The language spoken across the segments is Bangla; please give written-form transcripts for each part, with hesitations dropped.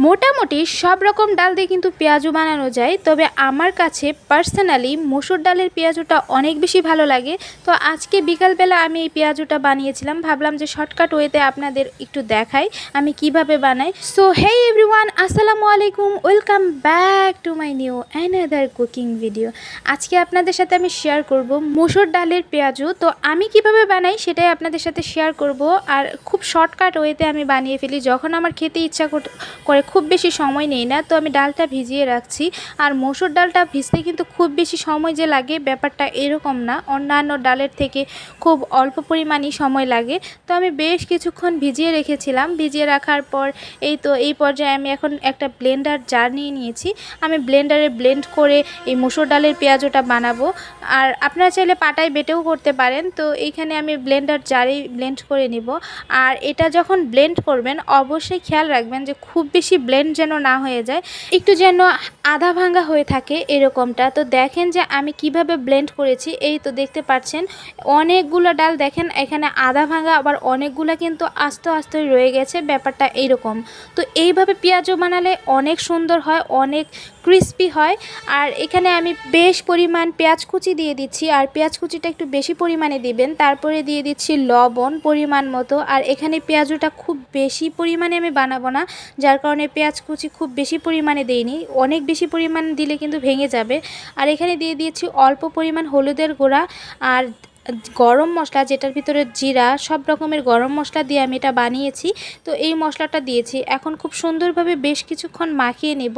মোটামুটি সব রকম ডাল দিয়ে কিন্তু পেঁয়াজু বানানো যায়, তবে আমার কাছে পার্সোনালি মসুর ডালের পেঁয়াজুটা অনেক বেশি ভালো লাগে। তো আজকে বিকালবেলা আমি এই পেঁয়াজুটা বানিয়েছিলাম, ভাবলাম যে শর্টকাট ওয়েতে আপনাদের একটু দেখাই আমি কিভাবে বানাই। সো হেই এভরিওয়ান, আসসালামু আলাইকুম, welcome back to my new another cooking video. আজকে আপনাদের সাথে আমি শেয়ার করব মসুর ডালের পেঁয়াজু। তো আমি কিভাবে বানাই সেটাই আপনাদের সাথে শেয়ার করব, আর খুব শর্টকাট ওয়েতে আমি বানিয়ে ফেলি। যখন আমার খেতে ইচ্ছা করে খুব বেশি সময় নেই না, তো আমি ডালটা ভিজিয়ে রাখছি। আর মসুর ডালটা ভিজতে কিন্তু খুব বেশি সময় যে লাগে ব্যাপারটা এরকম না, অন্যান্য ডালের থেকে খুব অল্প পরিমাণই সময় লাগে। তো আমি বেশ কিছুক্ষণ ভিজিয়ে রেখেছিলাম। ভিজিয়ে রাখার পর এই পর্যায়ে আমি এখন একটা ব্লেন্ডার জার নিয়ে নিয়েছি। আমি ব্লেন্ডারে ব্লেন্ড করে এই মসুর ডালের পেঁয়াজুটা বানাবো। আর আপনারা চাইলে পাটায় বেটেও করতে পারেন। তো এইখানে আমি ব্লেন্ডার জারেই ব্লেন্ড করে নিব। আর এটা যখন ব্লেন্ড করবেন অবশ্যই খেয়াল রাখবেন যে খুব বেশি ব্লেন্ড যেন না হয়ে যায়, একটু যেন আধা ভাঙা হয়ে থাকে এরকমটা। তো দেখেন যে আমি কিভাবে ব্লেন্ড করেছি, এই তো দেখতে পাচ্ছেন অনেকগুলো ডাল দেখেন এখানে আধা ভাঙা, আবার অনেকগুলো কিন্তু আস্তে আস্তে রয়ে গেছে, ব্যাপারটা এইরকম। তো এইভাবে পেঁয়াজও বানালে অনেক সুন্দর হয়, অনেক ক্রিস্পি হয়। আর এখানে আমি বেশ পরিমাণ পেঁয়াজ কুচি দিয়ে দিচ্ছি, আর পেঁয়াজ কুচিটা একটু বেশি পরিমাণে দিবেন। তারপরে দিয়ে দিচ্ছি লবণ পরিমাণ মতো। আর এখানে পেঁয়াজুটা খুব বেশি পরিমাণে আমি বানাবো না, যার কারণে পেঁয়াজ কুচি খুব বেশি পরিমাণে দেইনি, অনেক বেশি পরিমাণ দিলে কিন্তু ভেঙে যাবে। আর এখানে দিয়ে দিয়েছি অল্প পরিমাণ হলুদের গুঁড়া আর গরম মশলা, যেটার ভিতরে জিরা, সব রকমের গরম মশলা দিয়ে আমি এটা বানিয়েছি। তো এই মশলাটা দিয়েছি, এখন খুব সুন্দরভাবে বেশ কিছুক্ষণ মাখিয়ে নেব।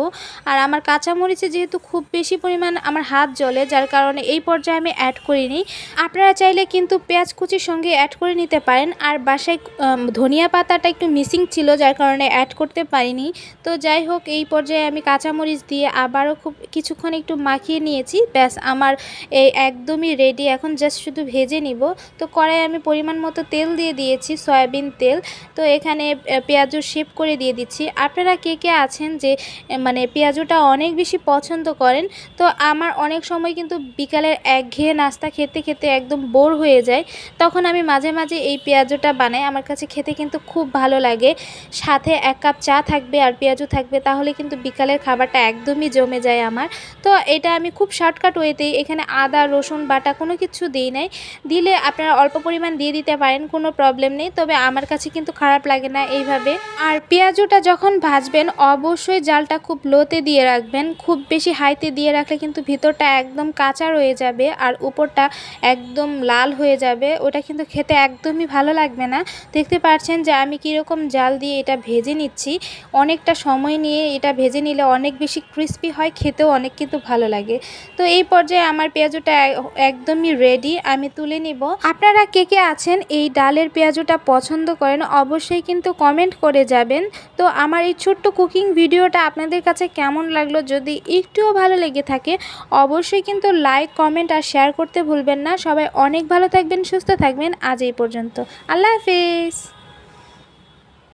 আর আমার কাঁচামরিচে যেহেতু খুব বেশি পরিমাণ আমার হাত জ্বলে, যার কারণে এই পর্যায়ে আমি অ্যাড করিনি। আপনারা চাইলে কিন্তু পেঁয়াজ কুচির সঙ্গে অ্যাড করে নিতে পারেন। আর বাসায় ধনিয়া পাতাটা একটু মিসিং ছিল, যার কারণে অ্যাড করতে পারিনি। তো যাই হোক, এই পর্যায়ে আমি কাঁচামরিচ দিয়ে আবারও খুব কিছুক্ষণ একটু মাখিয়ে নিয়েছি। ব্যাস আমার এই একদমই রেডি, এখন জাস্ট শুধু ভেজে নিব। তো কড়াই আমি পরিমাণ মতো তেল দিয়ে দিয়েছি, সয়াবিন তেল। তো এখানে পেঁয়াজু শেপ করে দিয়ে দিচ্ছি। আপনারা কে কে আছেন যে মানে পেঁয়াজুটা অনেক বেশি পছন্দ করেন? তো আমার অনেক সময় কিন্তু বিকালের একঘেয়ে নাস্তা খেতে খেতে একদম বোর হয়ে যায়, তখন আমি মাঝে মাঝে এই পেঁয়াজুটা বানাই। আমার কাছে খেতে কিন্তু খুব ভালো লাগে, সাথে 1 কাপ চা থাকবে আর পেঁয়াজু থাকবে, তাহলে কিন্তু বিকালের খাবারটা একদমই জমে যায় আমার। তো এটা আমি খুব শর্টকাট ওয়েতেই, এখানে আদা রসুন বাটা কোনো কিছু দিই নাই। দিলে আপনারা অল্প পরিমাণ দিয়ে দিতে পারেন, কোনো প্রবলেম নেই, তবে আমার কাছে কিন্তু খারাপ লাগে না এইভাবে। আর পেঁয়াজুটা যখন ভাজবেন অবশ্যই জালটা খুব লোতে দিয়ে রাখবেন, খুব বেশি হাইতে দিয়ে রাখলে কিন্তু ভিতরটা একদম কাঁচা রয়ে যাবে আর উপরটা একদম লাল হয়ে যাবে, ওটা কিন্তু খেতে একদমই ভালো লাগবে না। দেখতে পাচ্ছেন যে আমি কীরকম জাল দিয়ে এটা ভেজে নিচ্ছি, অনেকটা সময় নিয়ে এটা ভেজে নিলে অনেক বেশি ক্রিস্পি হয়, খেতেও অনেক কিন্তু ভালো লাগে। তো এই পর্যায়ে আমার পেঁয়াজুটা একদমই রেডি, আমি তুলে নিব। আপনারা কে কে আছেন এই ডালের পেঁয়াজুটা পছন্দ করেন অবশ্যই কিন্তু কমেন্ট করে যাবেন। তো আমার এই ছোট্ট কুকিং ভিডিওটা আপনাদের কাছে কেমন লাগলো, যদি একটুও ভালো লেগে থাকে অবশ্যই কিন্তু লাইক কমেন্ট আর শেয়ার করতে ভুলবেন না। সবাই অনেক ভালো থাকবেন, সুস্থ থাকবেন। আজ এই পর্যন্ত, আল্লাহ হাফেজ।